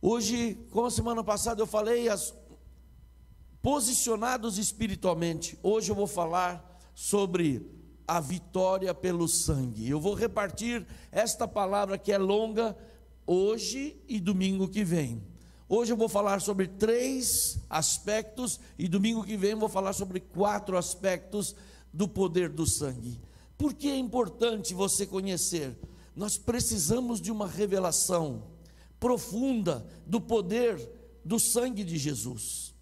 Hoje, como a semana passada eu falei, posicionados espiritualmente, hoje eu vou falar sobre a vitória pelo sangue. Eu vou repartir esta palavra que é longa hoje e domingo que vem. Hoje eu vou falar sobre 3 aspectos e domingo que vem eu vou falar sobre 4 aspectos do poder do sangue. Por que é importante você conhecer? Nós precisamos de uma revelação profunda do poder do sangue de Jesus,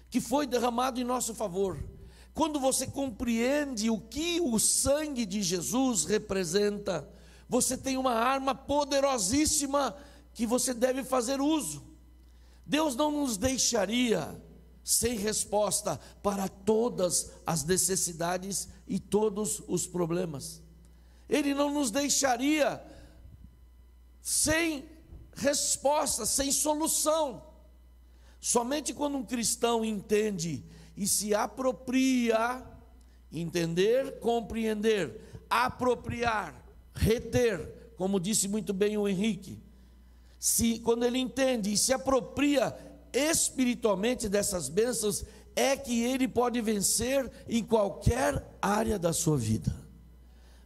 que foi derramado em nosso favor. Quando você compreende o que o sangue de Jesus representa, você tem uma arma poderosíssima que você deve fazer uso. Deus não nos deixaria sem resposta para todas as necessidades e todos os problemas. Ele não nos deixaria sem resposta, sem solução. Somente quando um cristão entende e se apropria, entender, compreender, apropriar, reter, como disse muito bem o Henrique, quando ele entende e se apropria espiritualmente dessas bênçãos, é que ele pode vencer em qualquer área da sua vida.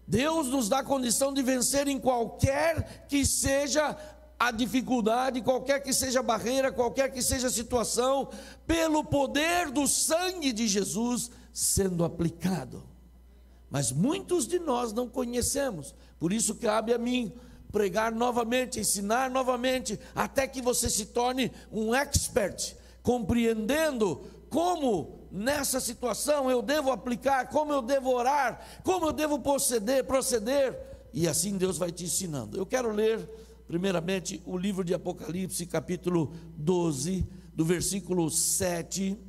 Deus nos dá condição de vencer em qualquer que seja a dificuldade, qualquer que seja a barreira, qualquer que seja a situação, pelo poder do sangue de Jesus sendo aplicado. Mas muitos de nós não conhecemos, por isso cabe a mim pregar novamente, ensinar novamente, até que você se torne um expert, compreendendo como nessa situação eu devo aplicar, como eu devo orar, como eu devo proceder, e assim Deus vai te ensinando. Eu quero ler primeiramente o livro de Apocalipse, capítulo 12, do versículo 7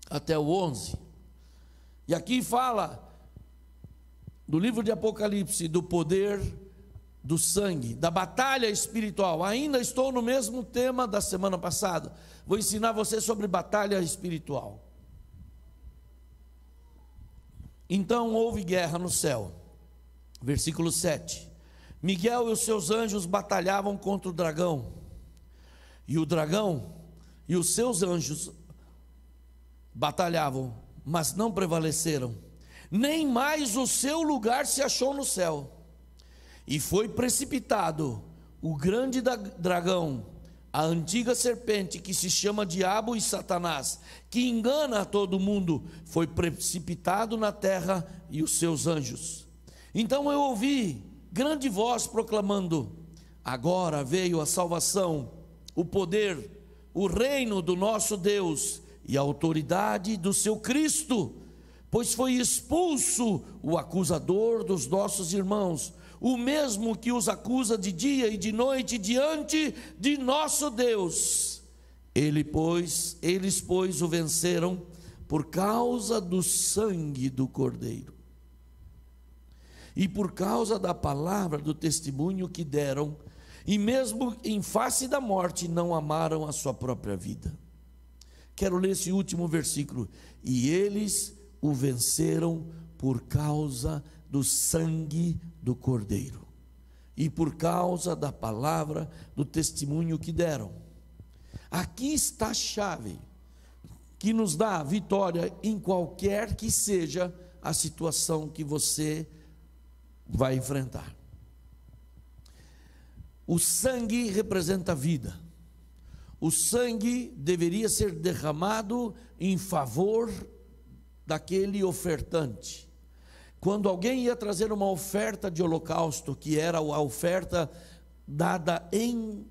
até o 11. E aqui fala do livro de Apocalipse, do poder do sangue, da batalha espiritual. Ainda estou no mesmo tema da semana passada. Vou ensinar você sobre batalha espiritual. Então houve guerra no céu. Versículo 7. Miguel e os seus anjos batalhavam contra o dragão. E o dragão e os seus anjos batalhavam, mas não prevaleceram. Nem mais o seu lugar se achou no céu. E foi precipitado o grande dragão, a antiga serpente que se chama Diabo e Satanás, que engana a todo mundo, foi precipitado na terra e os seus anjos. Então eu ouvi grande voz proclamando: agora veio a salvação, o poder, o reino do nosso Deus e a autoridade do seu Cristo, pois foi expulso o acusador dos nossos irmãos, o mesmo que os acusa de dia e de noite diante de nosso Deus. Eles, pois, o venceram por causa do sangue do Cordeiro e por causa da palavra do testemunho que deram, e mesmo em face da morte não amaram a sua própria vida. Quero ler esse último versículo. E eles o venceram por causa do sangue do Cordeiro e por causa da palavra do testemunho que deram. Aqui está a chave que nos dá vitória em qualquer que seja a situação que você vai enfrentar. O sangue representa a vida. O sangue deveria ser derramado em favor daquele ofertante. Quando alguém ia trazer uma oferta de holocausto, que era a oferta dada em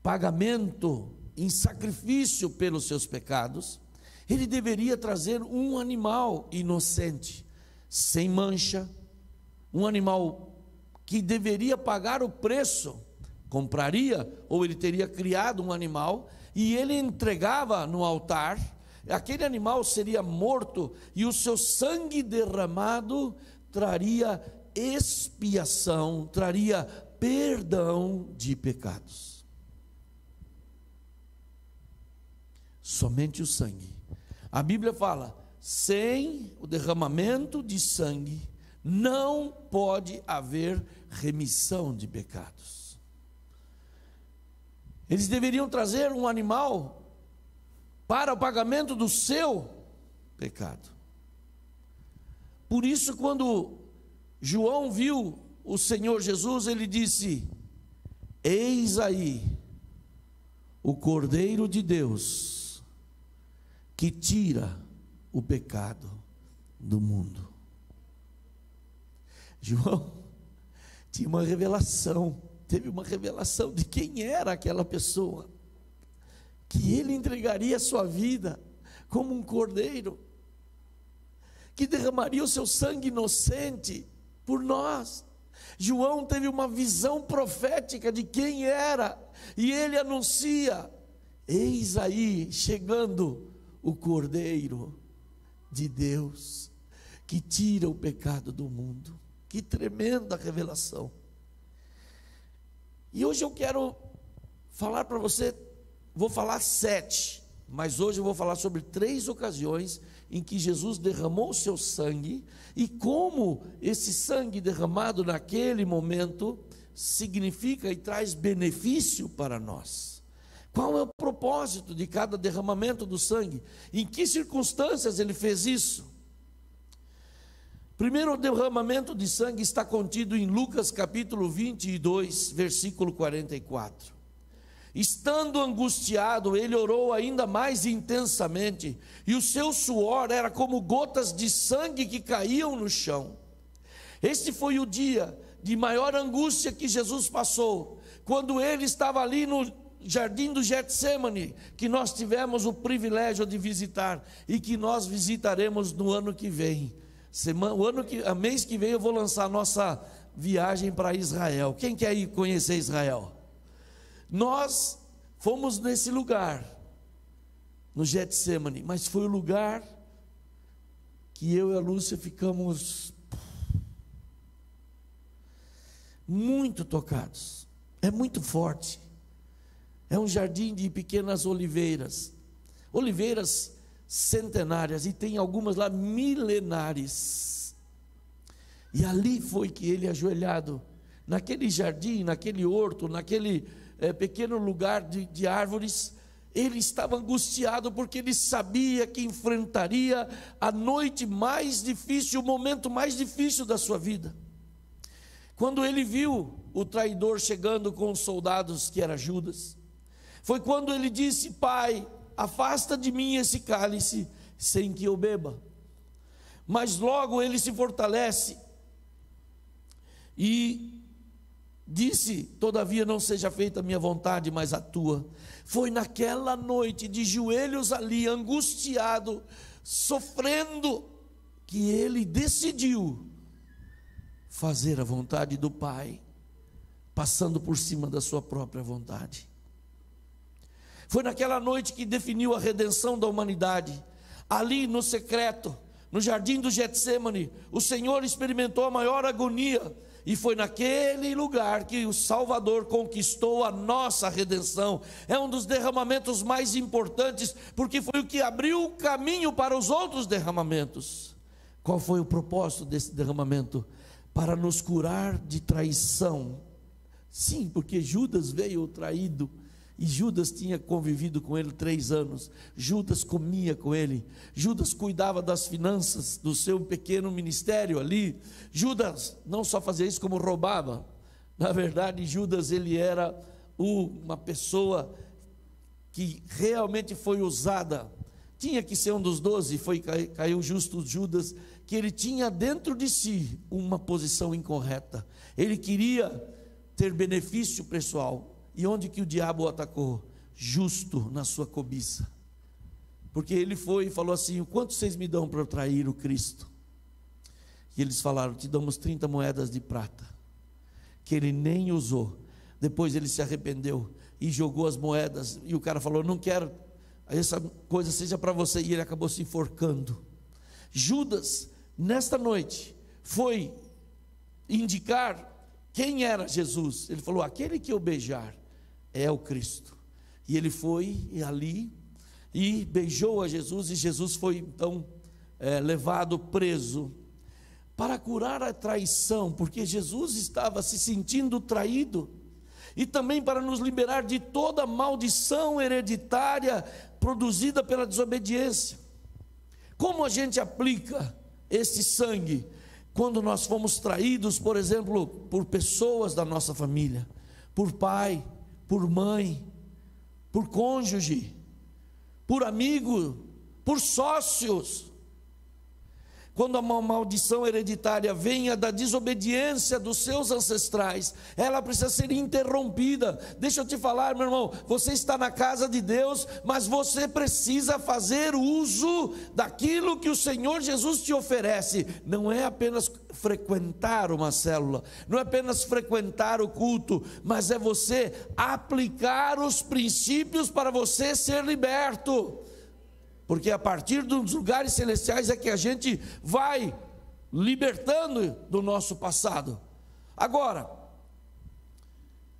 pagamento, em sacrifício pelos seus pecados, ele deveria trazer um animal inocente, sem mancha, um animal que deveria pagar o preço, compraria, ou ele teria criado um animal, e ele entregava no altar. Aquele animal seria morto e o seu sangue derramado traria expiação, traria perdão de pecados. Somente o sangue. A Bíblia fala: sem o derramamento de sangue não pode haver remissão de pecados. Eles deveriam trazer um animal para o pagamento do seu pecado. Por isso, quando João viu o Senhor Jesus, ele disse: eis aí o Cordeiro de Deus que tira o pecado do mundo. João tinha uma revelação, teve uma revelação de quem era aquela pessoa, que ele entregaria a sua vida como um cordeiro, que derramaria o seu sangue inocente por nós. João teve uma visão profética de quem era, e ele anuncia: eis aí chegando o Cordeiro de Deus, que tira o pecado do mundo. Que tremenda revelação! E hoje eu quero falar para você, vou falar 7, mas hoje eu vou falar sobre 3 ocasiões em que Jesus derramou o seu sangue, e como esse sangue derramado naquele momento significa e traz benefício para nós. Qual é o propósito de cada derramamento do sangue? Em que circunstâncias ele fez isso? Primeiro, o derramamento de sangue está contido em Lucas capítulo 22, versículo 44. Estando angustiado, ele orou ainda mais intensamente, e o seu suor era como gotas de sangue que caíam no chão. Este foi o dia de maior angústia que Jesus passou, quando ele estava ali no jardim do Getsêmani, que nós tivemos o privilégio de visitar, e que nós visitaremos no ano que vem. Mês que vem eu vou lançar a nossa viagem para Israel. Quem quer ir conhecer Israel? Nós fomos nesse lugar, no Getsêmani, mas foi o lugar que eu e a Lúcia ficamos muito tocados. É muito forte. É um jardim de pequenas oliveiras, oliveiras centenárias, e tem algumas lá milenares. E ali foi que ele, ajoelhado naquele jardim, naquele horto, naquele pequeno lugar de árvores, ele estava angustiado, porque ele sabia que enfrentaria a noite mais difícil, o momento mais difícil da sua vida. Quando ele viu o traidor chegando com os soldados, que era Judas, foi quando ele disse: Pai, afasta de mim esse cálice, sem que eu beba. Mas logo ele se fortalece e disse: todavia não seja feita a minha vontade, mas a tua. Foi naquela noite, de joelhos ali, angustiado, sofrendo, que ele decidiu fazer a vontade do Pai, passando por cima da sua própria vontade. Foi naquela noite que definiu a redenção da humanidade. Ali no secreto, no jardim do Getsêmani, o Senhor experimentou a maior agonia, e foi naquele lugar que o Salvador conquistou a nossa redenção. É um dos derramamentos mais importantes, porque foi o que abriu o caminho para os outros derramamentos. Qual foi o propósito desse derramamento? Para nos curar de traição. Sim, porque Judas veio traído, e Judas tinha convivido com ele 3 anos, Judas comia com ele, Judas cuidava das finanças do seu pequeno ministério ali. Judas não só fazia isso, como roubava. Na verdade, Judas, ele era uma pessoa que realmente foi usada. Tinha que ser um dos 12, caiu justo Judas, que ele tinha dentro de si uma posição incorreta. Ele queria ter benefício pessoal. E onde que o diabo o atacou? Justo na sua cobiça. Porque ele foi e falou assim: quanto vocês me dão para eu trair o Cristo? E eles falaram: te damos 30 moedas de prata. Que ele nem usou. Depois ele se arrependeu e jogou as moedas, e o cara falou: não quero, essa coisa seja para você. E ele acabou se enforcando. Judas, nesta noite, foi indicar quem era Jesus. Ele falou: aquele que eu beijar é o Cristo. E ele foi ali e beijou a Jesus, e Jesus foi então levado preso para curar a traição, porque Jesus estava se sentindo traído. e também para nos liberar de toda maldição hereditária produzida pela desobediência. Como a gente aplica esse sangue quando nós fomos traídos, por exemplo, por pessoas da nossa família, por pai, por mãe, por cônjuge, por amigo, por sócios? Quando a maldição hereditária venha da desobediência dos seus ancestrais, ela precisa ser interrompida. Deixa eu te falar, meu irmão, você está na casa de Deus, mas você precisa fazer uso daquilo que o Senhor Jesus te oferece. Não é apenas frequentar uma célula, não é apenas frequentar o culto, mas é você aplicar os princípios para você ser liberto. Porque a partir dos lugares celestiais é que a gente vai libertando do nosso passado. Agora,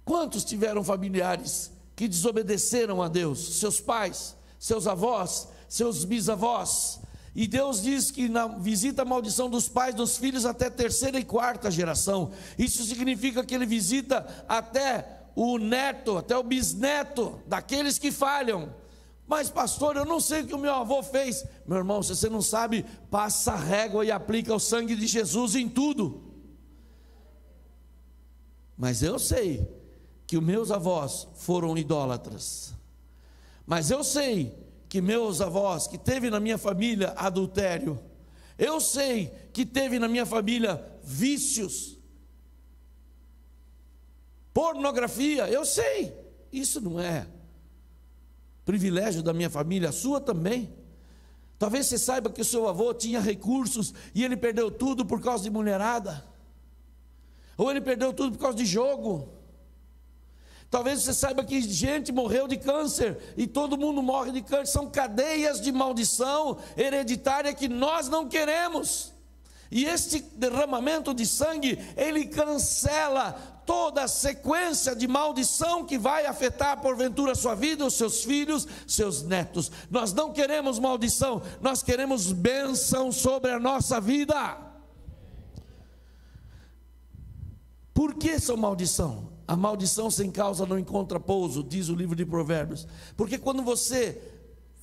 quantos tiveram familiares que desobedeceram a Deus? Seus pais, seus avós, seus bisavós. E Deus diz que visita a maldição dos pais, dos filhos até terceira e quarta geração. Isso significa que Ele visita até o neto, até o bisneto daqueles que falham. Mas pastor, eu não sei o que o meu avô fez. Meu irmão, se você não sabe, passa a régua e aplica o sangue de Jesus em tudo. Mas eu sei que os meus avós foram idólatras. Mas eu sei que meus avós, que teve na minha família adultério. Eu sei que teve na minha família vícios, pornografia. Eu sei, isso não é privilégio da minha família, a sua também. Talvez você saiba que o seu avô tinha recursos e ele perdeu tudo por causa de mulherada, ou ele perdeu tudo por causa de jogo. Talvez você saiba que gente morreu de câncer e todo mundo morre de câncer. São cadeias de maldição hereditária que nós não queremos. E este derramamento de sangue, ele cancela toda a sequência de maldição que vai afetar porventura a sua vida, os seus filhos, seus netos. Nós não queremos maldição, nós queremos bênção sobre a nossa vida. Por que são maldição? A maldição sem causa não encontra pouso, diz o livro de Provérbios. Porque quando você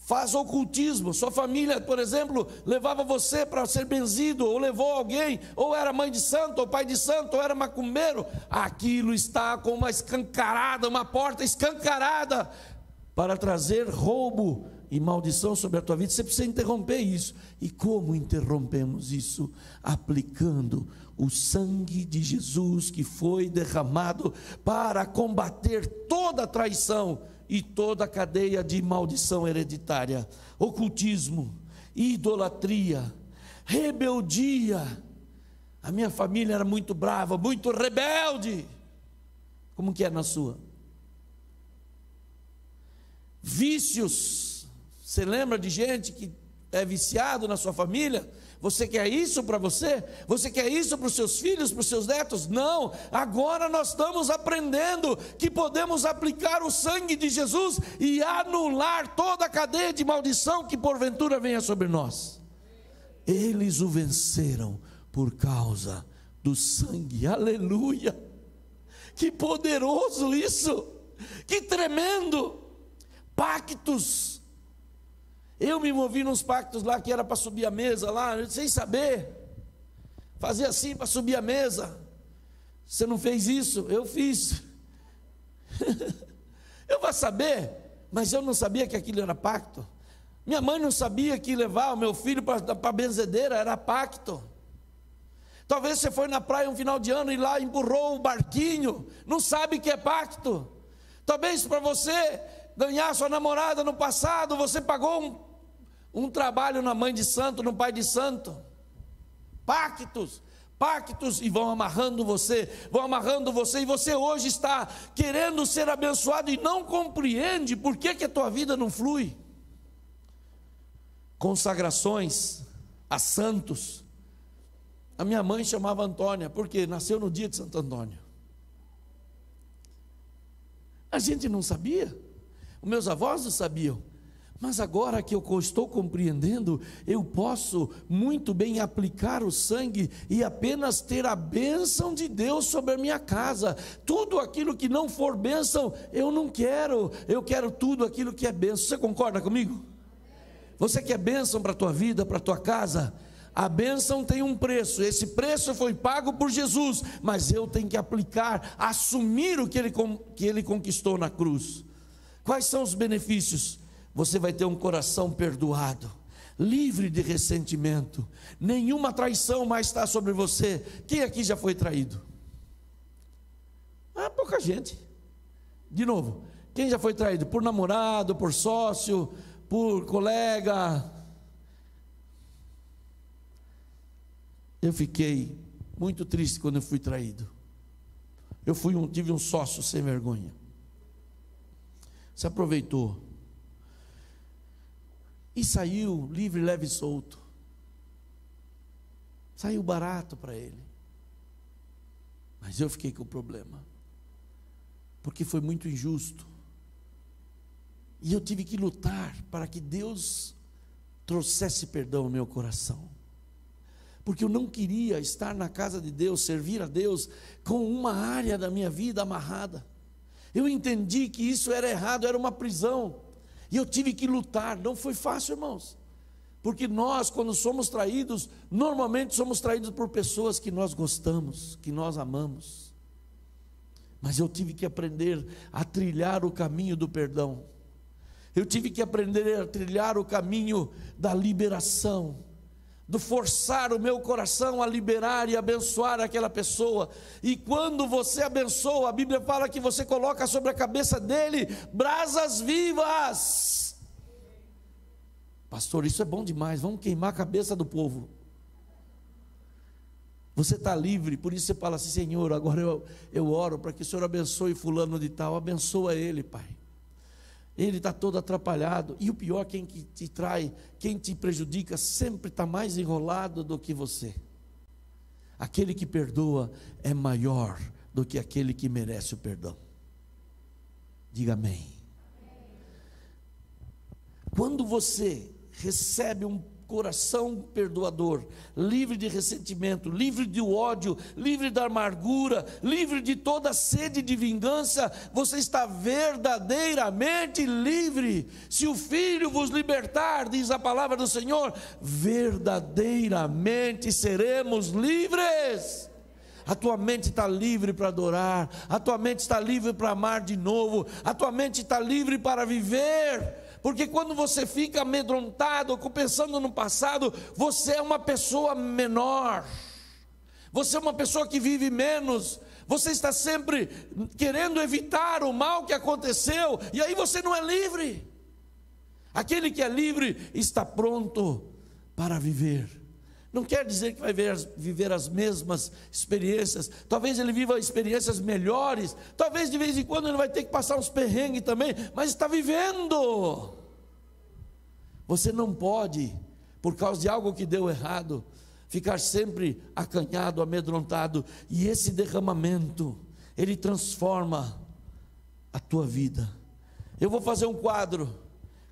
faz ocultismo, sua família, por exemplo, levava você para ser benzido, ou levou alguém, ou era mãe de santo, ou pai de santo, ou era macumbeiro, aquilo está com uma escancarada, uma porta escancarada, para trazer roubo e maldição sobre a tua vida. Você precisa interromper isso. E como interrompemos isso? Aplicando o sangue de Jesus que foi derramado para combater toda a traição e toda a cadeia de maldição hereditária, ocultismo, idolatria, rebeldia. A minha família era muito brava, muito rebelde. Como que é na sua? Vícios. Você lembra de gente que é viciado na sua família? Você quer isso para você? Você quer isso para os seus filhos, para os seus netos? Não, agora nós estamos aprendendo que podemos aplicar o sangue de Jesus e anular toda a cadeia de maldição que porventura venha sobre nós. Eles o venceram por causa do sangue, aleluia! Que poderoso isso, que tremendo! Pactos. Eu me movi nos pactos lá que era para subir a mesa lá, sem saber. Fazia assim para subir a mesa. Você não fez isso? Eu fiz. Eu vou saber, mas eu não sabia que aquilo era pacto. Minha mãe não sabia que levar o meu filho para a benzedeira era pacto. Talvez você foi na praia um final de ano e lá empurrou o barquinho, não sabe que é pacto. Talvez para você ganhar sua namorada no passado, você pagou um trabalho na mãe de santo, no pai de santo. Pactos, e vão amarrando você, e você hoje está querendo ser abençoado e não compreende por que a tua vida não flui. Consagrações a santos. A minha mãe chamava Antônia, porque nasceu no dia de Santo Antônio. A gente não sabia, os meus avós não sabiam, Mas agora que eu estou compreendendo, eu posso muito bem aplicar o sangue e apenas ter a bênção de Deus sobre a minha casa. Tudo aquilo que não for bênção, eu não quero. Eu quero tudo aquilo que é bênção. Você concorda comigo? Você quer bênção para a tua vida, para a tua casa? A bênção tem um preço, esse preço foi pago por Jesus, mas eu tenho que aplicar, assumir o que ele conquistou na cruz. Quais são os benefícios? Você vai ter um coração perdoado, livre de ressentimento, nenhuma traição mais está sobre você. Quem aqui já foi traído? Pouca gente. De novo, quem já foi traído? Por namorado, por sócio, por colega? Eu fiquei muito triste quando eu fui traído. Tive um sócio sem vergonha, se aproveitou e saiu livre, leve e solto. Saiu barato para ele. Mas eu fiquei com o problema, porque foi muito injusto. E eu tive que lutar para que Deus trouxesse perdão ao meu coração. Porque eu não queria estar na casa de Deus, servir a Deus, com uma área da minha vida amarrada. Eu entendi que isso era errado, era uma prisão. E eu tive que lutar, não foi fácil, irmãos. Porque nós, quando somos traídos, normalmente somos traídos por pessoas que nós gostamos, que nós amamos. Mas eu tive que aprender a trilhar o caminho do perdão. Eu tive que aprender a trilhar o caminho da liberação, do forçar o meu coração a liberar e abençoar aquela pessoa. E quando você abençoa, a Bíblia fala que você coloca sobre a cabeça dele brasas vivas. Pastor, isso é bom demais, vamos queimar a cabeça do povo. Você está livre, por isso você fala assim: Senhor, agora eu oro para que o Senhor abençoe fulano de tal. Abençoa ele, Pai. Ele está todo atrapalhado. E o pior, quem que te trai, quem te prejudica, sempre está mais enrolado do que você. Aquele que perdoa é maior do que aquele que merece o perdão. Diga amém. Quando você recebe um coração perdoador, livre de ressentimento, livre de ódio, livre da amargura, livre de toda sede de vingança, você está verdadeiramente livre. Se o Filho vos libertar, diz a palavra do Senhor, verdadeiramente seremos livres. A tua mente está livre para adorar, a tua mente está livre para amar de novo, a tua mente está livre para viver. Porque quando você fica amedrontado, pensando no passado, você é uma pessoa menor, você é uma pessoa que vive menos, você está sempre querendo evitar o mal que aconteceu, e aí você não é livre. Aquele que é livre está pronto para viver. Não quer dizer que vai viver as mesmas experiências, talvez ele viva experiências melhores, talvez de vez em quando ele vai ter que passar uns perrengues também, mas está vivendo. Você não pode, por causa de algo que deu errado, ficar sempre acanhado, amedrontado, e esse derramamento, ele transforma a tua vida. Eu vou fazer um quadro,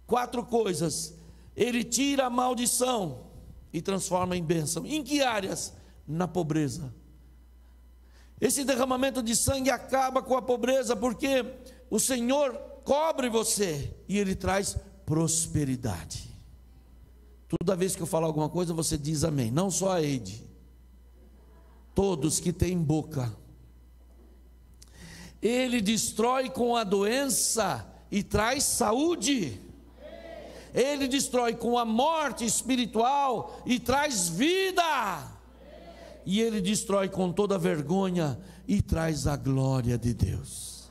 4 coisas, ele tira a maldição e transforma em bênção. Em que áreas? Na pobreza. Esse derramamento de sangue acaba com a pobreza, porque o Senhor cobre você e Ele traz prosperidade. Toda vez que eu falar alguma coisa, você diz amém. Não só a Eide, todos que têm boca. Ele destrói com a doença e traz saúde. Ele destrói com a morte espiritual e traz vida. E Ele destrói com toda a vergonha e traz a glória de Deus.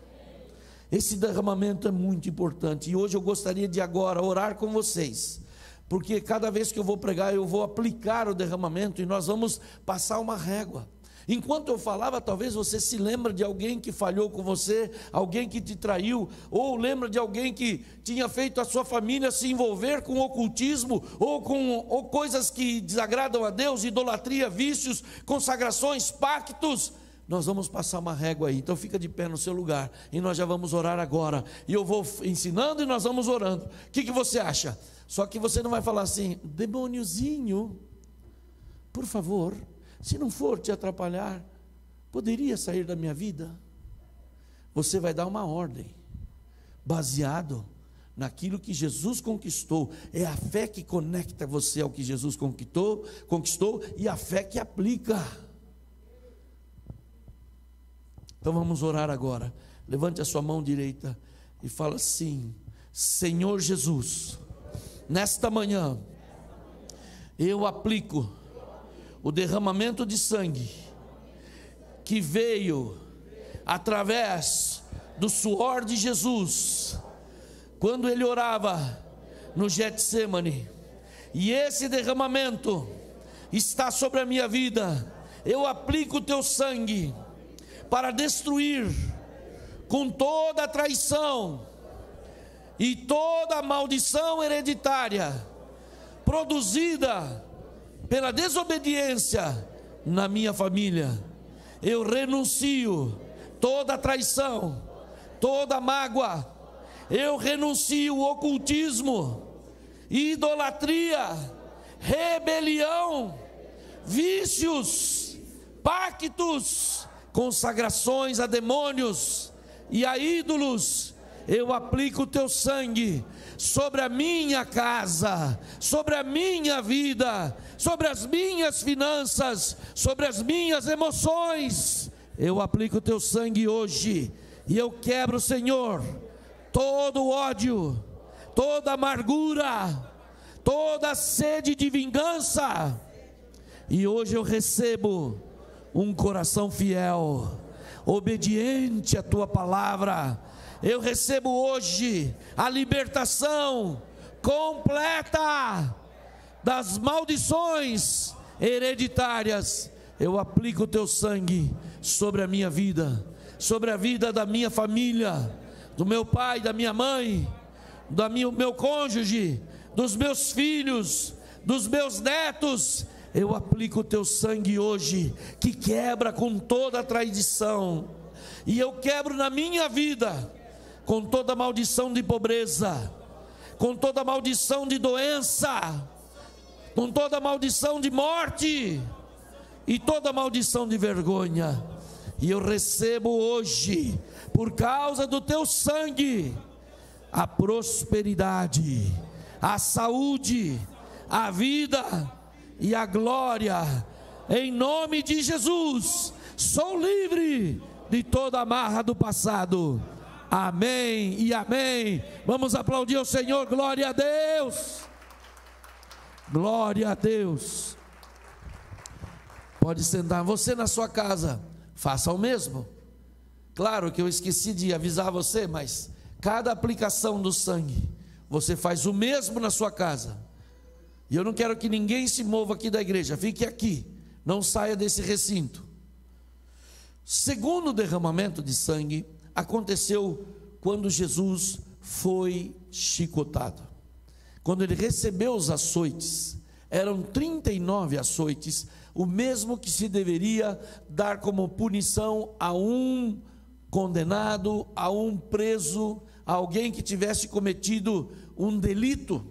Esse derramamento é muito importante. E hoje eu gostaria de agora orar com vocês, porque cada vez que eu vou pregar, eu vou aplicar o derramamento e nós vamos passar uma régua. Enquanto eu falava, talvez você se lembra de alguém que falhou com você, alguém que te traiu, ou lembra de alguém que tinha feito a sua família se envolver com ocultismo, ou coisas que desagradam a Deus, idolatria, vícios, consagrações, pactos. nós vamos passar uma régua aí. Então fica de pé no seu lugar e nós já vamos orar agora. E eu vou ensinando e nós vamos orando. O que você acha? Só que você não vai falar assim: demôniozinho, por favor, se não for te atrapalhar, poderia sair da minha vida? Você vai dar uma ordem, baseado naquilo que Jesus conquistou. É a fé que conecta você ao que Jesus conquistou e a fé que aplica. Então vamos orar agora. Levante a sua mão direita e fala assim: Senhor Jesus, nesta manhã eu aplico o derramamento de sangue que veio através do suor de Jesus, quando ele orava no Getsemane, e esse derramamento está sobre a minha vida. Eu aplico o teu sangue para destruir com toda a traição e toda a maldição hereditária produzida pela desobediência na minha família. Eu renuncio toda a traição, toda a mágoa. Eu renuncio o ocultismo, idolatria, rebelião, vícios, pactos, consagrações a demônios e a ídolos. Eu aplico o teu sangue sobre a minha casa, sobre a minha vida, sobre as minhas finanças, sobre as minhas emoções. Eu aplico o teu sangue hoje e eu quebro, Senhor, todo ódio, toda amargura, toda sede de vingança. E hoje eu recebo um coração fiel, obediente à tua palavra. Eu recebo hoje a libertação completa das maldições hereditárias. Eu aplico o teu sangue sobre a minha vida, sobre a vida da minha família, do meu pai, da minha mãe, do meu cônjuge, dos meus filhos, dos meus netos. Eu aplico o teu sangue hoje, que quebra com toda a traição, e eu quebro na minha vida com toda maldição de pobreza, com toda maldição de doença, com toda maldição de morte e toda maldição de vergonha. E eu recebo hoje, por causa do teu sangue, a prosperidade, a saúde, a vida e a glória, em nome de Jesus. Sou livre de toda amarra do passado. Amém e amém. Vamos aplaudir ao Senhor. Glória a Deus, glória a Deus. Pode sentar. Você na sua casa, faça o mesmo. Claro que eu esqueci de avisar você, mas cada aplicação do sangue, você faz o mesmo na sua casa. E eu não quero que ninguém se mova aqui da igreja. Fique aqui, não saia desse recinto. Segundo derramamento de sangue aconteceu quando Jesus foi chicotado. Quando ele recebeu os açoites, eram 39 açoites, o mesmo que se deveria dar como punição a um condenado, a um preso, a alguém que tivesse cometido um delito.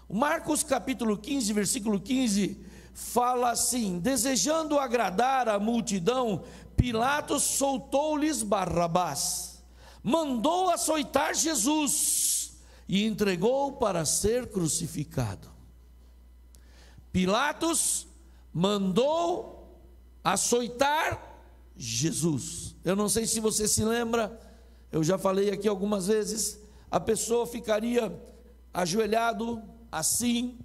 Marcos capítulo 15, versículo 15, fala assim: desejando agradar a multidão, Pilatos soltou-lhes Barrabás, mandou açoitar Jesus e entregou para ser crucificado. Pilatos mandou açoitar Jesus. Eu não sei se você se lembra, eu já falei aqui algumas vezes, a pessoa ficaria ajoelhado assim,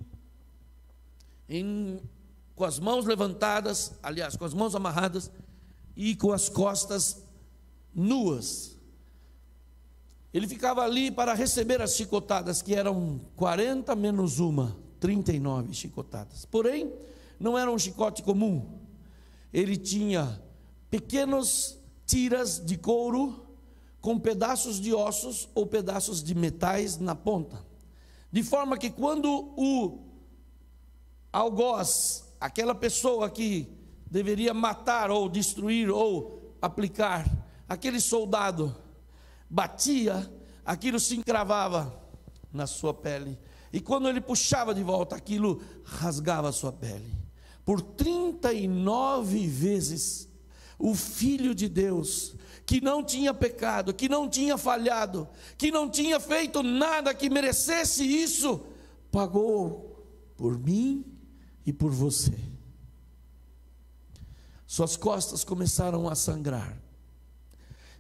com as mãos levantadas, aliás, com as mãos amarradas e com as costas nuas. Ele ficava ali para receber as chicotadas, que eram 40 menos uma, 39 chicotadas. Porém, não era um chicote comum. Ele tinha pequenas tiras de couro com pedaços de ossos ou pedaços de metais na ponta. De forma que quando o algoz, aquela pessoa que deveria matar ou destruir ou aplicar, aquele soldado batia, aquilo se encravava na sua pele, e quando ele puxava de volta, aquilo rasgava a sua pele. Por 39 vezes, o Filho de Deus, que não tinha pecado, que não tinha falhado, que não tinha feito nada que merecesse isso, pagou por mim e por você. Suas costas começaram a sangrar,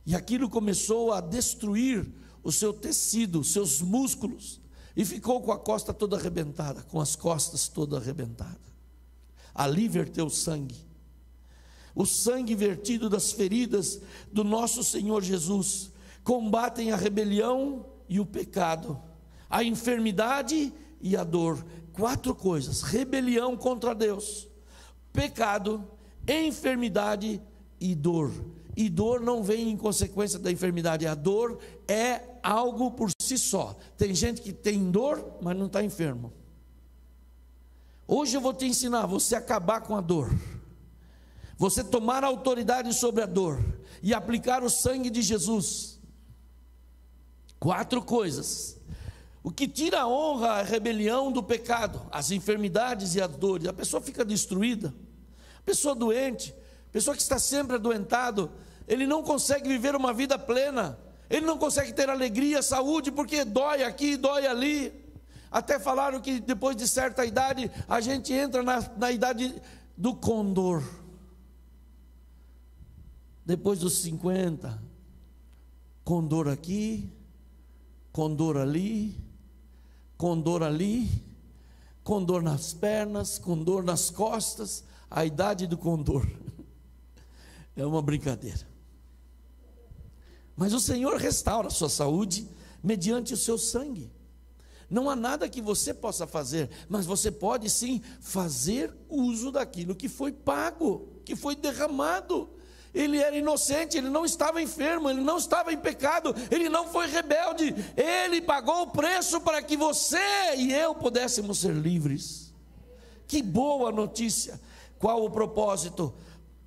e aquilo começou a destruir o seu tecido, os seus músculos, e ficou com a costa toda arrebentada, com as costas todas arrebentadas. Ali verteu sangue, o sangue vertido das feridas do nosso Senhor Jesus, combatem a rebelião e o pecado, a enfermidade e a dor. 4 coisas: rebelião contra Deus, pecado, enfermidade e dor. E dor não vem em consequência da enfermidade, a dor é algo por si só. Tem gente que tem dor, mas não está enfermo. Hoje eu vou te ensinar você a acabar com a dor, você tomar a autoridade sobre a dor e aplicar o sangue de Jesus. 4 coisas: o que tira a honra, a rebelião do pecado, as enfermidades e as dores. A pessoa fica destruída, a pessoa doente, a pessoa que está sempre adoentado, ele não consegue viver uma vida plena, ele não consegue ter alegria, saúde, porque dói aqui, dói ali. Até falaram que depois de certa idade, a gente entra na idade do condor. Depois dos 50, condor aqui, condor ali, condor ali, condor nas pernas, condor nas costas, a idade do condor. É uma brincadeira. Mas o Senhor restaura a sua saúde mediante o seu sangue. Não há nada que você possa fazer, mas você pode sim fazer uso daquilo que foi pago, que foi derramado. Ele era inocente, ele não estava enfermo, ele não estava em pecado, ele não foi rebelde, ele pagou o preço para que você e eu pudéssemos ser livres. Que boa notícia! Qual o propósito?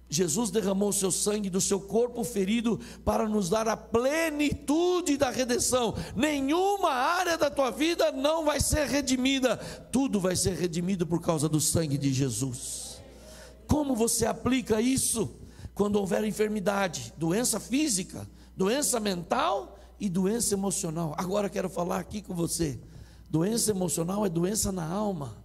Jesus derramou o seu sangue do seu corpo ferido para nos dar a plenitude da redenção. Nenhuma área da tua vida não vai ser redimida, tudo vai ser redimido por causa do sangue de Jesus. Como você aplica isso? Quando houver enfermidade, doença física, doença mental e doença emocional. Agora quero falar aqui com você. Doença emocional é doença na alma,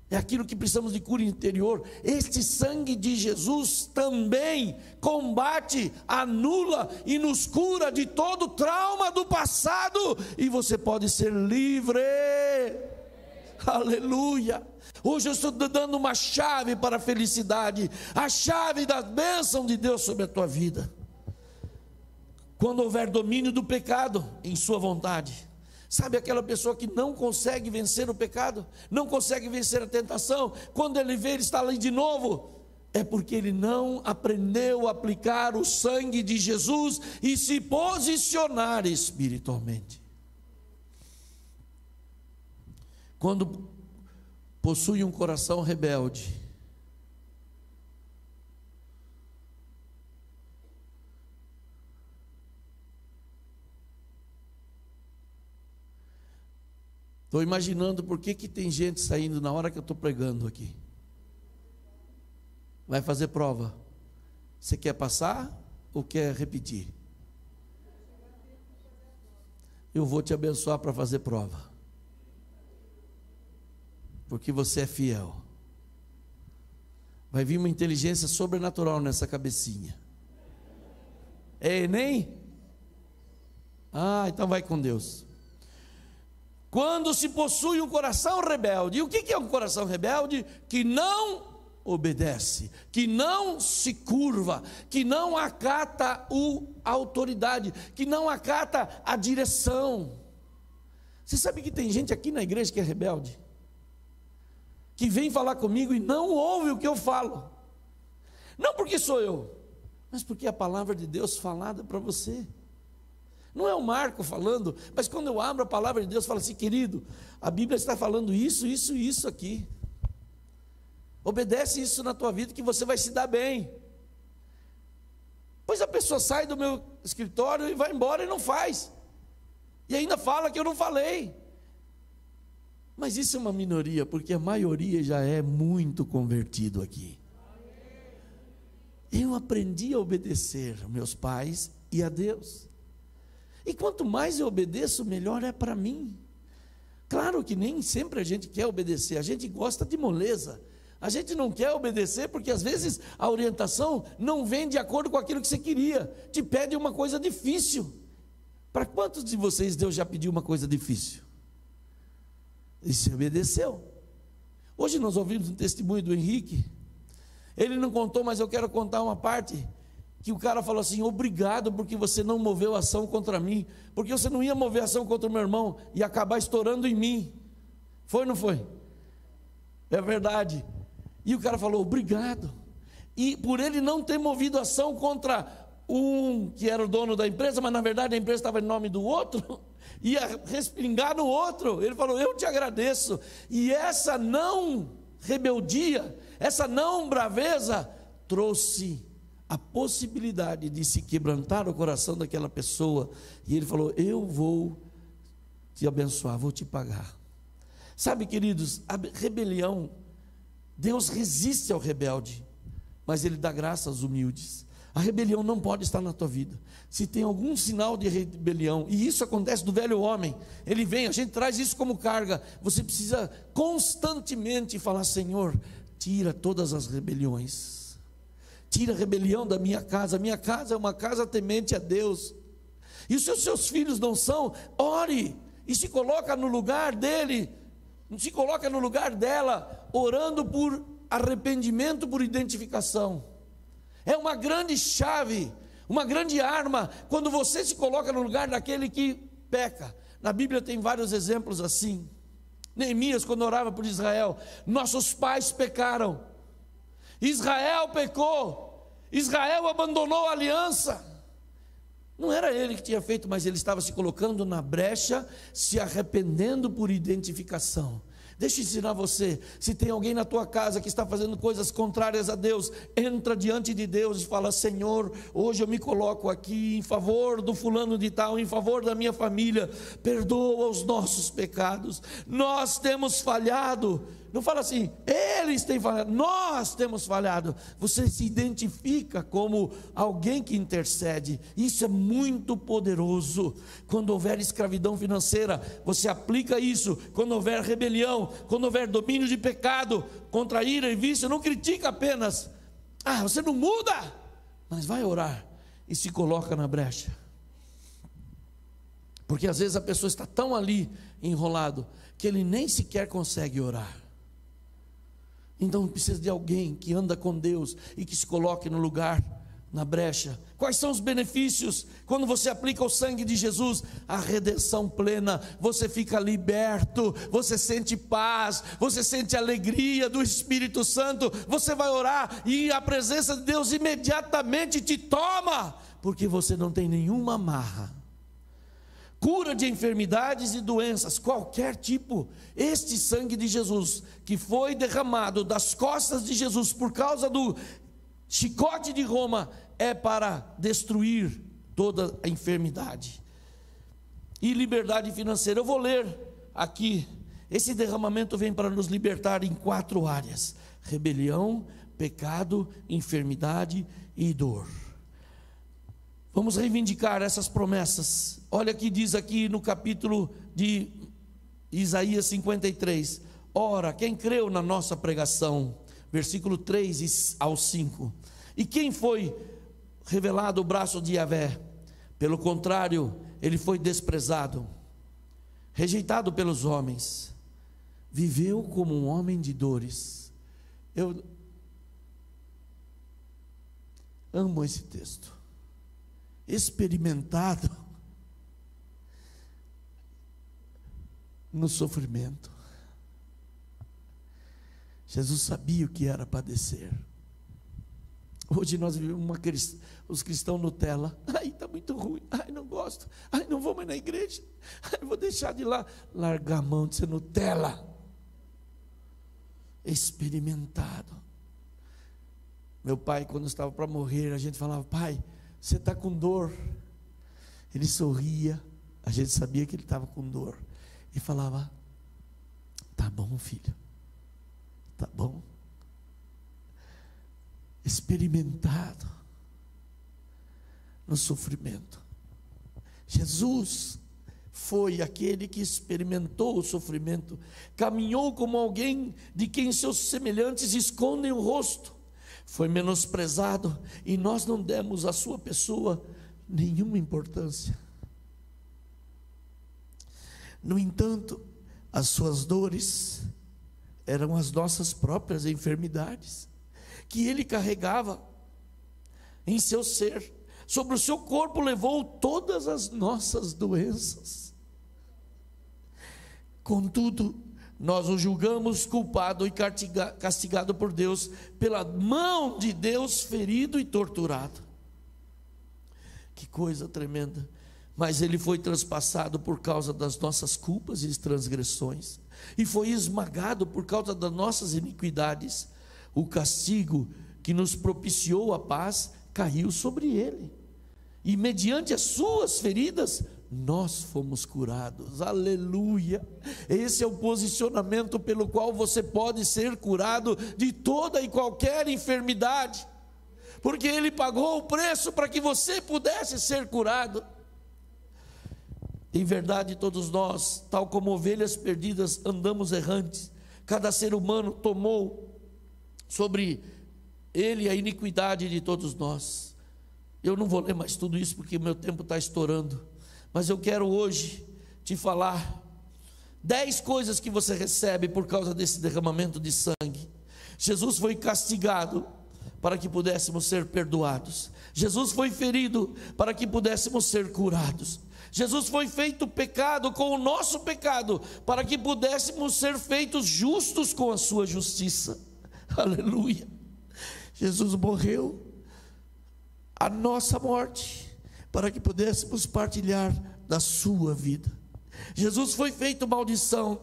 é aquilo que precisamos de cura interior. Este sangue de Jesus também combate, anula e nos cura de todo trauma do passado, e você pode ser livre. Aleluia! Hoje eu estou dando uma chave para a felicidade, a chave da bênção de Deus sobre a tua vida. Quando houver domínio do pecado em sua vontade, sabe aquela pessoa que não consegue vencer o pecado, não consegue vencer a tentação, quando ele vê ele está ali de novo, é porque ele não aprendeu a aplicar o sangue de Jesus e se posicionar espiritualmente. Quando possui um coração rebelde, estou imaginando por que tem gente saindo na hora que eu estou pregando aqui. Vai fazer prova. Você quer passar ou quer repetir? Eu vou te abençoar para fazer prova, porque você é fiel. Vai vir uma inteligência sobrenatural nessa cabecinha. É Enem? Ah, então vai com Deus. Quando se possui um coração rebelde. E o que é um coração rebelde? Que não obedece, que não se curva, que não acata a autoridade, que não acata a direção. Você sabe que tem gente aqui na igreja que é rebelde, que vem falar comigo e não ouve o que eu falo, não porque sou eu, mas porque é a palavra de Deus falada para você. Não é o Marco falando, mas quando eu abro a palavra de Deus, falo assim: querido, a Bíblia está falando isso, isso e isso aqui. Obedece isso na tua vida que você vai se dar bem. Pois a pessoa sai do meu escritório e vai embora e não faz. E ainda fala que eu não falei. Mas isso é uma minoria, porque a maioria já é muito convertido aqui. Eu aprendi a obedecer aos meus pais e a Deus. E quanto mais eu obedeço, melhor é para mim. Claro que nem sempre a gente quer obedecer, a gente gosta de moleza. A gente não quer obedecer porque às vezes a orientação não vem de acordo com aquilo que você queria. Te pede uma coisa difícil. Para quantos de vocês Deus já pediu uma coisa difícil? E se obedeceu. Hoje nós ouvimos um testemunho do Henrique. Ele não contou, mas eu quero contar uma parte. Que o cara falou assim: obrigado porque você não moveu ação contra mim. Porque você não ia mover ação contra o meu irmão e acabar estourando em mim. Foi ou não foi? É verdade. E o cara falou: obrigado. E por ele não ter movido ação contra um que era o dono da empresa, mas na verdade a empresa estava em nome do outro, ia respingar no outro. Ele falou: eu te agradeço. E essa não rebeldia, essa não braveza, trouxe a possibilidade de se quebrantar o coração daquela pessoa. E ele falou: eu vou te abençoar, vou te pagar. Sabe, queridos, a rebelião, Deus resiste ao rebelde, mas Ele dá graça aos humildes. A rebelião não pode estar na tua vida. Se tem algum sinal de rebelião, e isso acontece do velho homem, ele vem, a gente traz isso como carga. Você precisa constantemente falar: Senhor, tira todas as rebeliões, tira a rebelião da minha casa. A minha casa é uma casa temente a Deus. E se os seus filhos não são, ore e se coloca no lugar dele, se coloca no lugar dela, orando por arrependimento, por identificação. É uma grande chave, uma grande arma, quando você se coloca no lugar daquele que peca. Na Bíblia tem vários exemplos assim. Neemias, quando orava por Israel: nossos pais pecaram, Israel pecou, Israel abandonou a aliança. Não era ele que tinha feito, mas ele estava se colocando na brecha, se arrependendo por identificação. Deixa eu ensinar você: se tem alguém na tua casa que está fazendo coisas contrárias a Deus, entra diante de Deus e fala: Senhor, hoje eu me coloco aqui em favor do fulano de tal, em favor da minha família, perdoa os nossos pecados, nós temos falhado. Não fala assim: eles têm falhado, nós temos falhado. Você se identifica como alguém que intercede. Isso é muito poderoso. Quando houver escravidão financeira, você aplica isso. Quando houver rebelião, quando houver domínio de pecado, contra ira e vício, não critica apenas: ah, você não muda, mas vai orar e se coloca na brecha. Porque às vezes a pessoa está tão ali enrolado que ele nem sequer consegue orar. Então precisa de alguém que anda com Deus e que se coloque no lugar, na brecha. Quais são os benefícios quando você aplica o sangue de Jesus? A redenção plena, você fica liberto, você sente paz, você sente alegria do Espírito Santo. Você vai orar e a presença de Deus imediatamente te toma, porque você não tem nenhuma amarra. Cura de enfermidades e doenças, qualquer tipo. Este sangue de Jesus, que foi derramado das costas de Jesus por causa do chicote de Roma, é para destruir toda a enfermidade. E liberdade financeira. Eu vou ler aqui. Esse derramamento vem para nos libertar em 4 áreas: rebelião, pecado, enfermidade e dor. Vamos reivindicar essas promessas. Olha que diz aqui no capítulo de Isaías 53. Ora, quem creu na nossa pregação? Versículo 3 ao 5. E quem foi revelado o braço de Yahvé? Pelo contrário, ele foi desprezado, rejeitado pelos homens. Viveu como um homem de dores. Eu amo esse texto. Experimentado no sofrimento. Jesus sabia o que era padecer. Hoje nós vivemos os cristãos Nutella. Ai, está muito ruim. Ai, não gosto. Ai, não vou mais na igreja. Ai, vou deixar de ir lá. Largar a mão de ser Nutella. experimentado. Meu pai, quando estava para morrer, a gente falava: pai, você está com dor? Ele sorria, a gente sabia que ele estava com dor, e falava: tá bom, filho, tá bom. Experimentado no sofrimento. Jesus foi aquele que experimentou o sofrimento, caminhou como alguém de quem seus semelhantes escondem o rosto, foi menosprezado, e nós não demos à sua pessoa nenhuma importância. No entanto, as suas dores eram as nossas próprias enfermidades, que ele carregava em seu ser. Sobre o seu corpo levou todas as nossas doenças. Contudo, nós o julgamos culpado e castigado por Deus, pela mão de Deus, ferido e torturado. Que coisa tremenda! Mas ele foi transpassado por causa das nossas culpas e transgressões, e foi esmagado por causa das nossas iniquidades. O castigo que nos propiciou a paz caiu sobre ele, e mediante as suas feridas nós fomos curados. Aleluia! Esse é o posicionamento pelo qual você pode ser curado de toda e qualquer enfermidade, porque ele pagou o preço para que você pudesse ser curado. Em verdade, todos nós, tal como ovelhas perdidas, andamos errantes. Cada ser humano tomou sobre ele a iniquidade de todos nós. Eu não vou ler mais tudo isso porque o meu tempo está estourando, mas eu quero hoje te falar 10 coisas que você recebe por causa desse derramamento de sangue. Jesus foi castigado para que pudéssemos ser perdoados. Jesus foi ferido para que pudéssemos ser curados. Jesus foi feito pecado com o nosso pecado, para que pudéssemos ser feitos justos com a sua justiça. Aleluia! Jesus morreu a nossa morte, para que pudéssemos partilhar da sua vida. Jesus foi feito maldição,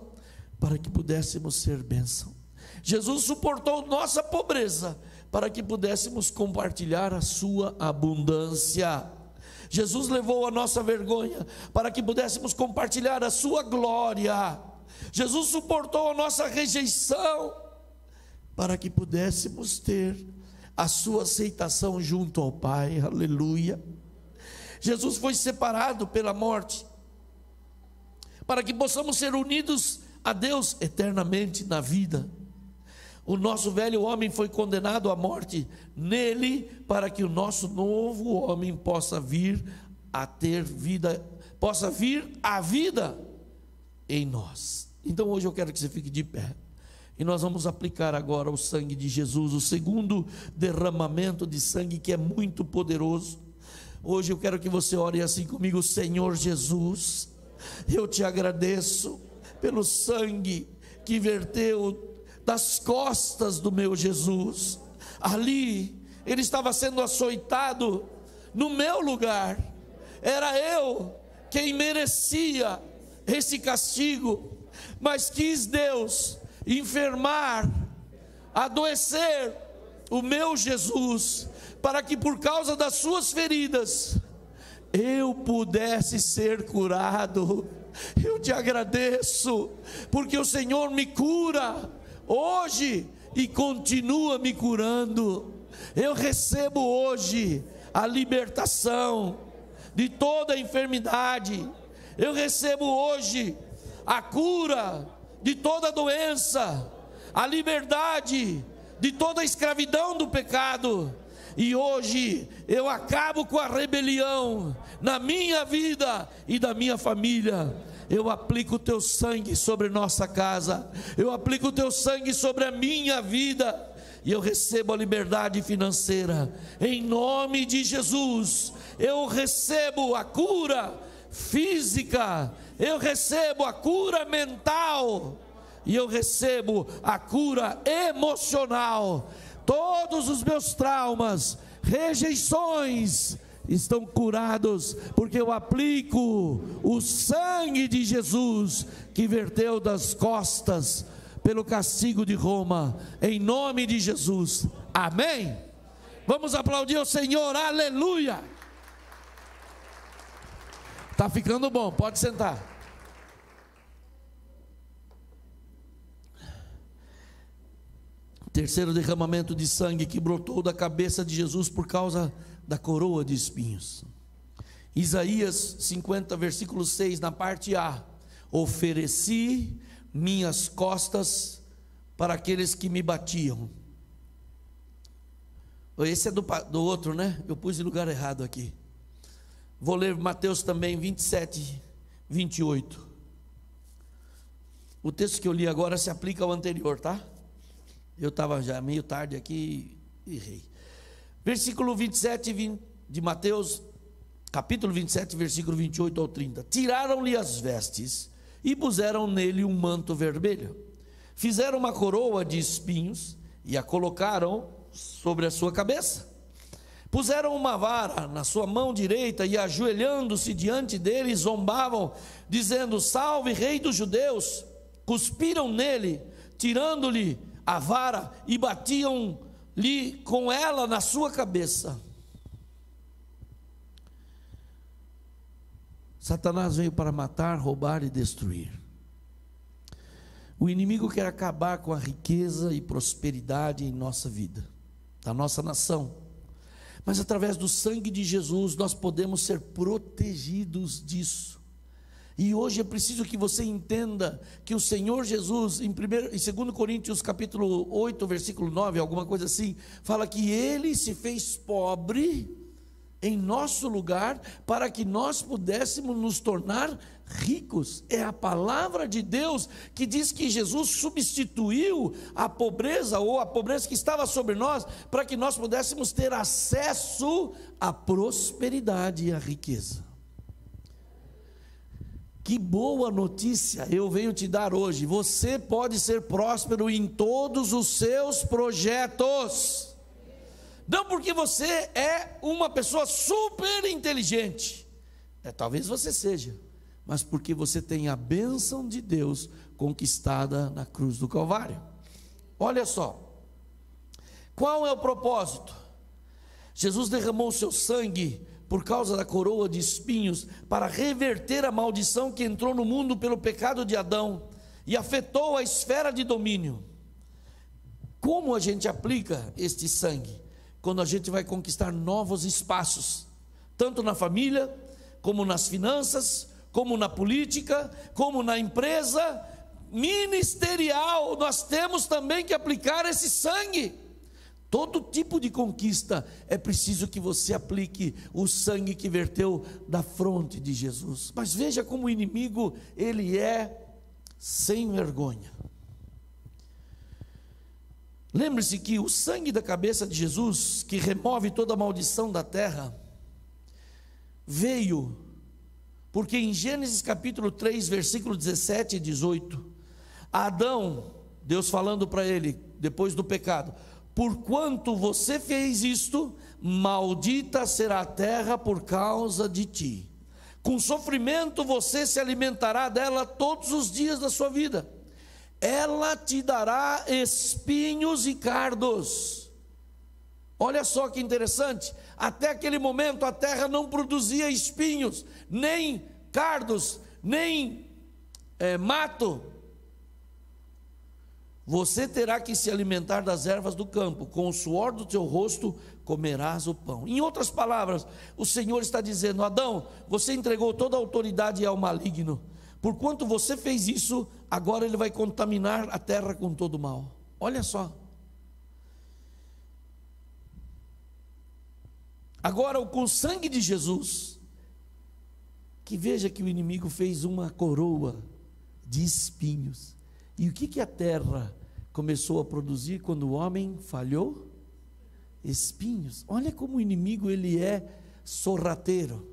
para que pudéssemos ser bênção. Jesus suportou nossa pobreza, para que pudéssemos compartilhar a sua abundância. Jesus levou a nossa vergonha, para que pudéssemos compartilhar a sua glória. Jesus suportou a nossa rejeição, para que pudéssemos ter a sua aceitação junto ao Pai. Aleluia! Jesus foi separado pela morte, para que possamos ser unidos a Deus eternamente na vida. O nosso velho homem foi condenado à morte nele, para que o nosso novo homem possa vir a ter vida, possa vir a vida em nós. Então hoje eu quero que você fique de pé, e nós vamos aplicar agora o sangue de Jesus, o segundo derramamento de sangue, que é muito poderoso. Hoje eu quero que você ore assim comigo: Senhor Jesus, eu te agradeço pelo sangue que verteu das costas do meu Jesus. Ali ele estava sendo açoitado no meu lugar, era eu quem merecia esse castigo, mas quis Deus enfermar, adoecer o meu Jesus, para que por causa das suas feridas eu pudesse ser curado. Eu te agradeço, porque o Senhor me cura hoje e continua me curando. Eu recebo hoje a libertação de toda a enfermidade. Eu recebo hoje a cura de toda doença, a liberdade de toda a escravidão do pecado. E hoje eu acabo com a rebelião na minha vida e da minha família. Eu aplico o teu sangue sobre nossa casa, eu aplico o teu sangue sobre a minha vida, e eu recebo a liberdade financeira, em nome de Jesus. Eu recebo a cura física, eu recebo a cura mental, e eu recebo a cura emocional. Todos os meus traumas, rejeições, estão curados, porque eu aplico o sangue de Jesus, que verteu das costas pelo castigo de Roma, em nome de Jesus, amém? Vamos aplaudir o Senhor, aleluia! Está ficando bom, pode sentar. Terceiro derramamento de sangue que brotou da cabeça de Jesus por causa da coroa de espinhos. Isaías 50, versículo 6, na parte A: ofereci minhas costas para aqueles que me batiam. Esse é do outro, né? Eu pus em lugar errado aqui. Vou ler Mateus também 27, 28. O texto que eu li agora se aplica ao anterior, tá? Eu estava já meio tarde aqui e errei. Versículo 27 de Mateus, capítulo 27, versículo 28 ao 30. Tiraram-lhe as vestes e puseram nele um manto vermelho. Fizeram uma coroa de espinhos e a colocaram sobre a sua cabeça. Puseram uma vara na sua mão direita e, ajoelhando-se diante dele, zombavam, dizendo: salve, rei dos judeus. Cuspiram nele, tirando-lhe a vara, e batiam-lhe com ela na sua cabeça. Satanás veio para matar, roubar e destruir. O inimigo quer acabar com a riqueza e prosperidade em nossa vida, da nossa nação. Mas através do sangue de Jesus nós podemos ser protegidos disso. E hoje é preciso que você entenda que o Senhor Jesus, em 2 Coríntios capítulo 8, versículo 9, alguma coisa assim, fala que Ele se fez pobre em nosso lugar, para que nós pudéssemos nos tornar ricos. É a palavra de Deus que diz que Jesus substituiu a pobreza, ou a pobreza que estava sobre nós, para que nós pudéssemos ter acesso à prosperidade e à riqueza. Que boa notícia eu venho te dar hoje. Você pode ser próspero em todos os seus projetos. Não porque você é uma pessoa super inteligente, talvez você seja, mas porque você tem a bênção de Deus conquistada na cruz do Calvário. Olha só, qual é o propósito? Jesus derramou o seu sangue por causa da coroa de espinhos, para reverter a maldição que entrou no mundo pelo pecado de Adão e afetou a esfera de domínio. Como a gente aplica este sangue? Quando a gente vai conquistar novos espaços, tanto na família, como nas finanças, como na política, como na empresa ministerial, nós temos também que aplicar esse sangue. Todo tipo de conquista é preciso que você aplique o sangue que verteu da fronte de Jesus. Mas veja como o inimigo, ele é sem vergonha. Lembre-se que o sangue da cabeça de Jesus, que remove toda a maldição da terra, veio porque em Gênesis capítulo 3, versículo 17 e 18, Adão, Deus falando para ele, depois do pecado: porquanto você fez isto, maldita será a terra por causa de ti. Com sofrimento você se alimentará dela todos os dias da sua vida. Ela te dará espinhos e cardos. Olha só que interessante. Até aquele momento a terra não produzia espinhos, nem cardos, nem mato. Você terá que se alimentar das ervas do campo, com o suor do teu rosto comerás o pão. Em outras palavras, o Senhor está dizendo: Adão, você entregou toda a autoridade ao maligno. Porquanto você fez isso, agora ele vai contaminar a terra com todo o mal. Olha só. Agora, com o sangue de Jesus, que veja que o inimigo fez uma coroa de espinhos. E o que a terra começou a produzir quando o homem falhou? Espinhos. Olha como o inimigo, ele é sorrateiro.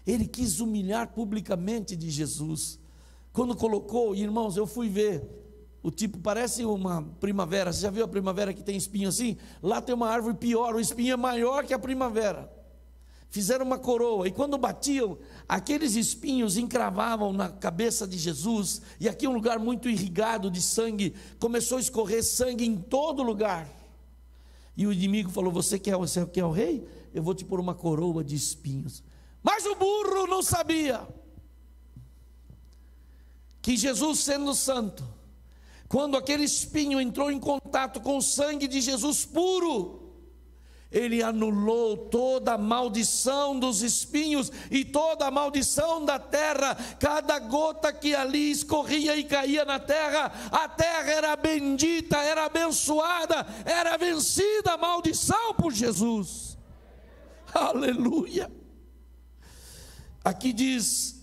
Ele quis humilhar publicamente de Jesus. Quando colocou, irmãos, eu fui ver, o tipo parece uma primavera. Você já viu a primavera que tem espinho assim? Lá tem uma árvore pior, o espinho é maior que a primavera. fizeram uma coroa, e quando batiam, aqueles espinhos encravavam na cabeça de Jesus, e aqui um lugar muito irrigado de sangue, começou a escorrer sangue em todo lugar. E o inimigo falou: você quer o rei? Eu vou te pôr uma coroa de espinhos. Mas o burro não sabia que Jesus, sendo santo, quando aquele espinho entrou em contato com o sangue de Jesus puro, ele anulou toda a maldição dos espinhos e toda a maldição da terra. Cada gota que ali escorria e caía na terra, a terra era bendita, era abençoada, era vencida a maldição por Jesus. Aleluia. Aqui diz,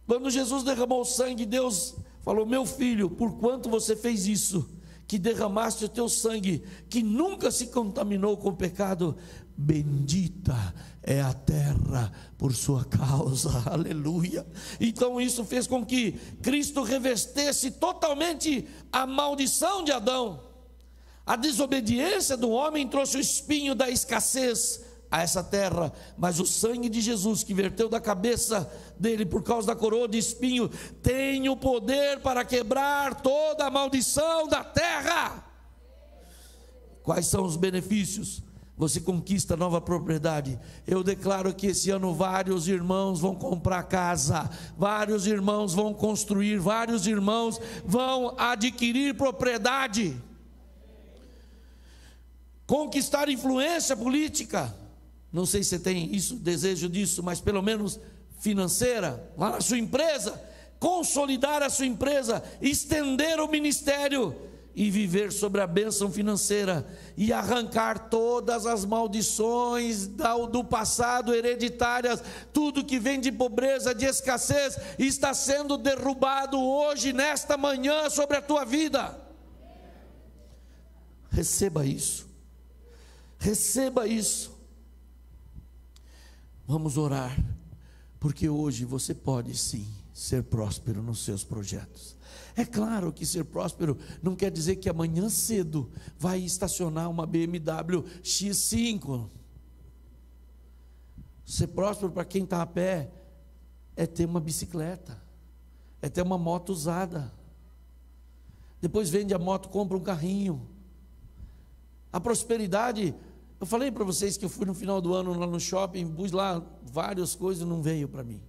quando Jesus derramou sangue, Deus falou: meu filho, por quanto você fez isso, que derramaste o teu sangue, que nunca se contaminou com o pecado, bendita é a terra por sua causa. Aleluia. Então isso fez com que Cristo revestesse totalmente a maldição de Adão. A desobediência do homem trouxe o espinho da escassez a essa terra, mas o sangue de Jesus, que verteu da cabeça dele por causa da coroa de espinho, tem o poder para quebrar toda a maldição da terra. Quais são os benefícios? Você conquista nova propriedade. Eu declaro que esse ano vários irmãos vão comprar casa, vários irmãos vão construir, vários irmãos vão adquirir propriedade. Conquistar influência política. Não sei se você tem isso, desejo disso, mas pelo menos financeira, lá na sua empresa, consolidar a sua empresa, estender o ministério e viver sobre a bênção financeira e arrancar todas as maldições do passado, hereditárias. Tudo que vem de pobreza, de escassez, está sendo derrubado hoje, nesta manhã, sobre a tua vida. Receba isso, receba isso. Vamos orar, porque hoje você pode sim ser próspero nos seus projetos. É claro que ser próspero não quer dizer que amanhã cedo vai estacionar uma BMW X5. Ser próspero para quem está a pé é ter uma bicicleta, é ter uma moto usada. Depois vende a moto, compra um carrinho. A prosperidade... Eu falei para vocês que eu fui no final do ano lá no shopping, pus lá várias coisas, não veio para mim.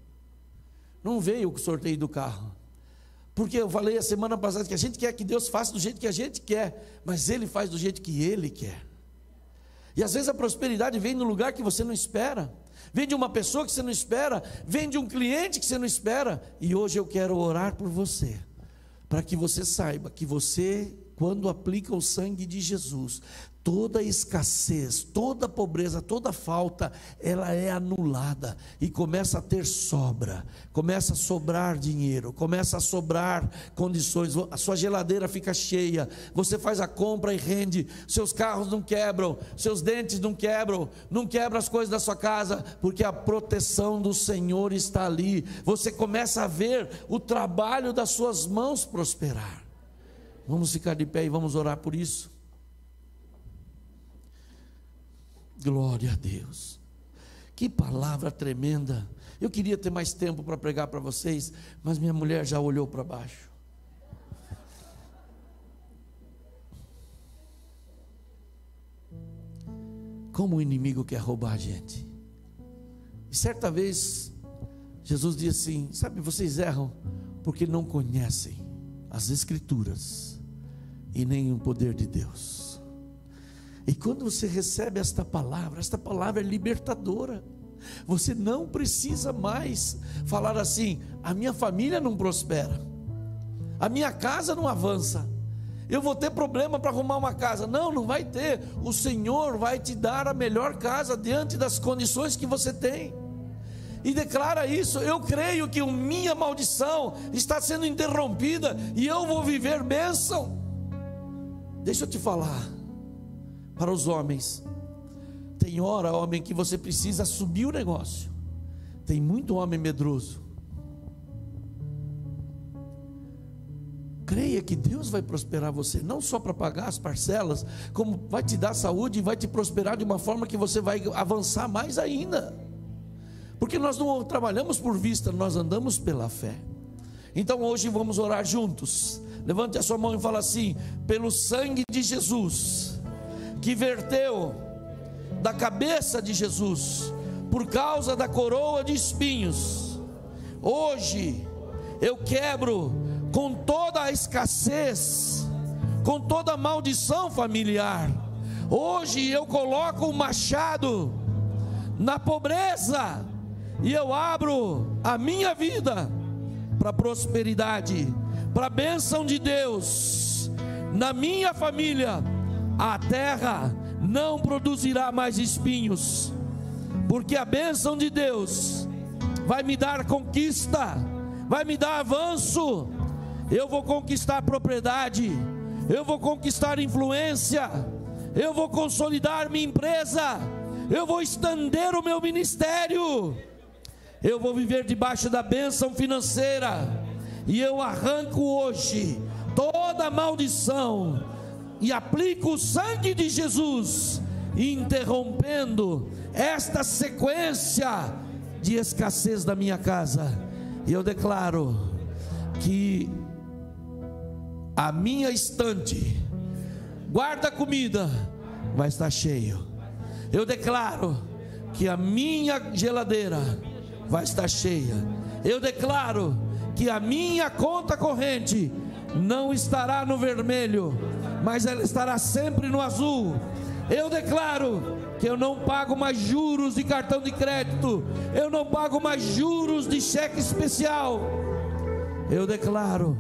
Não veio o sorteio do carro. Porque eu falei a semana passada que a gente quer que Deus faça do jeito que a gente quer, mas Ele faz do jeito que Ele quer. E às vezes a prosperidade vem no lugar que você não espera, vem de uma pessoa que você não espera, vem de um cliente que você não espera. E hoje eu quero orar por você, para que você saiba que você, quando aplica o sangue de Jesus, toda escassez, toda pobreza, toda falta, ela é anulada e começa a ter sobra, começa a sobrar dinheiro, começa a sobrar condições, a sua geladeira fica cheia, você faz a compra e rende, seus carros não quebram, seus dentes não quebram, não quebra as coisas da sua casa, porque a proteção do Senhor está ali. Você começa a ver o trabalho das suas mãos prosperar. Vamos ficar de pé e vamos orar por isso. Glória a Deus. Que palavra tremenda. Eu queria ter mais tempo para pregar para vocês, mas minha mulher já olhou para baixo. Como o inimigo quer roubar a gente. E certa vez Jesus disse assim: sabe, vocês erram porque não conhecem as Escrituras e nem o poder de Deus. E quando você recebe esta palavra é libertadora. Você não precisa mais falar assim: a minha família não prospera, a minha casa não avança, eu vou ter problema para arrumar uma casa. Não, não vai ter. O Senhor vai te dar a melhor casa diante das condições que você tem. E declara isso: eu creio que a minha maldição está sendo interrompida e eu vou viver bênção. Deixa eu te falar, para os homens, tem hora, homem, que você precisa subir o negócio. Tem muito homem medroso. creia que Deus vai prosperar você, não só para pagar as parcelas, como vai te dar saúde e vai te prosperar de uma forma que você vai avançar mais ainda. Porque nós não trabalhamos por vista, nós andamos pela fé. Então hoje vamos orar juntos. Levante a sua mão e fala assim: pelo sangue de Jesus, que verteu da cabeça de Jesus, por causa da coroa de espinhos, hoje eu quebro com toda a escassez, com toda a maldição familiar. Hoje eu coloco o machado na pobreza e eu abro a minha vida para a prosperidade, para a bênção de Deus. Na minha família a terra não produzirá mais espinhos, porque a bênção de Deus vai me dar conquista, vai me dar avanço. Eu vou conquistar propriedade, eu vou conquistar influência, eu vou consolidar minha empresa, eu vou estender o meu ministério, eu vou viver debaixo da bênção financeira. E eu arranco hoje toda a maldição e aplico o sangue de Jesus, interrompendo esta sequência de escassez da minha casa. E eu declaro que a minha estante, guarda-comida, vai estar cheio. Eu declaro que a minha geladeira vai estar cheia. Eu declaro que a minha conta corrente não estará no vermelho, mas ela estará sempre no azul. Eu declaro que eu não pago mais juros de cartão de crédito, eu não pago mais juros de cheque especial. Eu declaro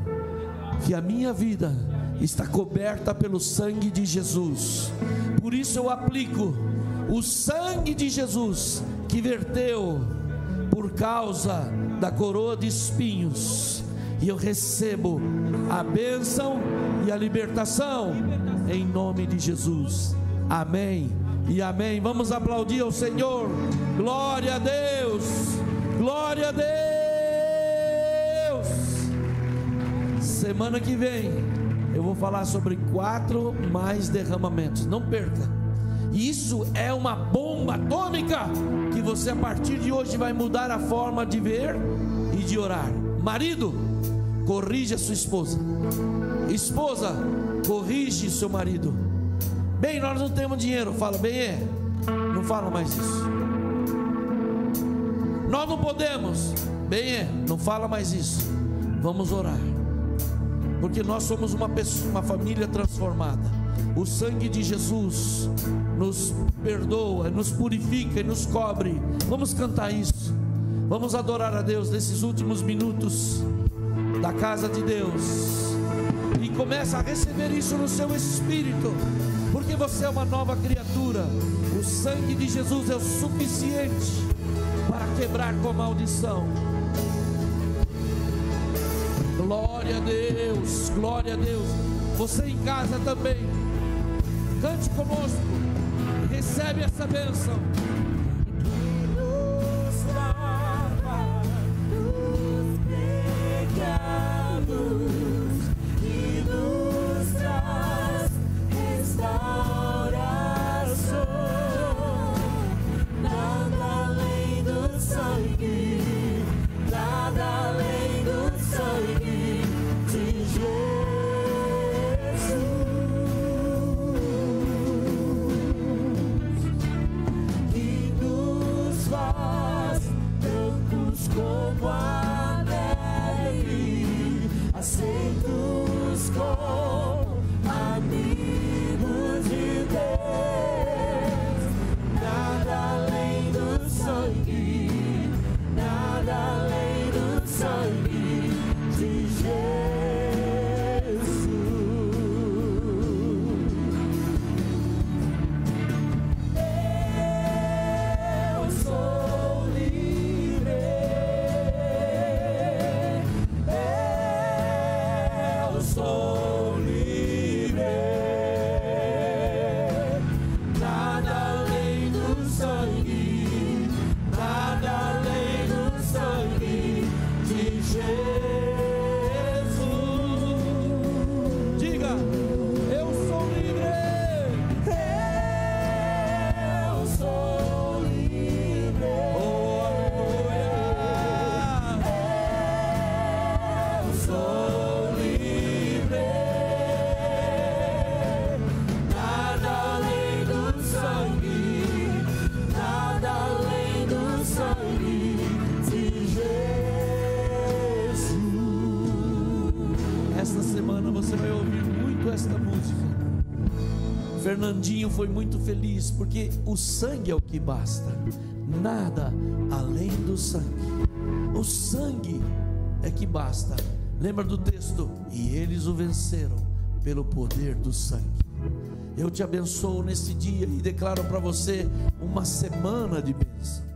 que a minha vida está coberta pelo sangue de Jesus. Por isso eu aplico o sangue de Jesus que verteu por causa da coroa de espinhos, e eu recebo a bênção e a libertação em nome de Jesus. Amém e amém. Vamos aplaudir ao Senhor. Glória a Deus, glória a Deus. Semana que vem eu vou falar sobre 4 mais derramamentos. Não perca. Isso é uma bomba atômica que você a partir de hoje vai mudar a forma de ver e de orar. Marido, corrige a sua esposa. Esposa, corrige seu marido. Bem, nós não temos dinheiro. Fala, bem, não fala mais isso. Nós não podemos. Bem, não fala mais isso. Vamos orar, porque nós somos uma pessoa, uma família transformada. O sangue de Jesus nos perdoa, nos purifica e nos cobre. Vamos cantar isso. Vamos adorar a Deus nesses últimos minutos da casa de Deus. E começa a receber isso no seu espírito, porque você é uma nova criatura. O sangue de Jesus é o suficiente para quebrar com a maldição. Glória a Deus, glória a Deus. Você em casa também, cante conosco, recebe essa bênção. Esta semana você vai ouvir muito esta música. Fernandinho foi muito feliz, porque o sangue é o que basta, nada além do sangue. O sangue é que basta. Lembra do texto? E eles o venceram pelo poder do sangue. Eu te abençoo nesse dia e declaro para você uma semana de bênção.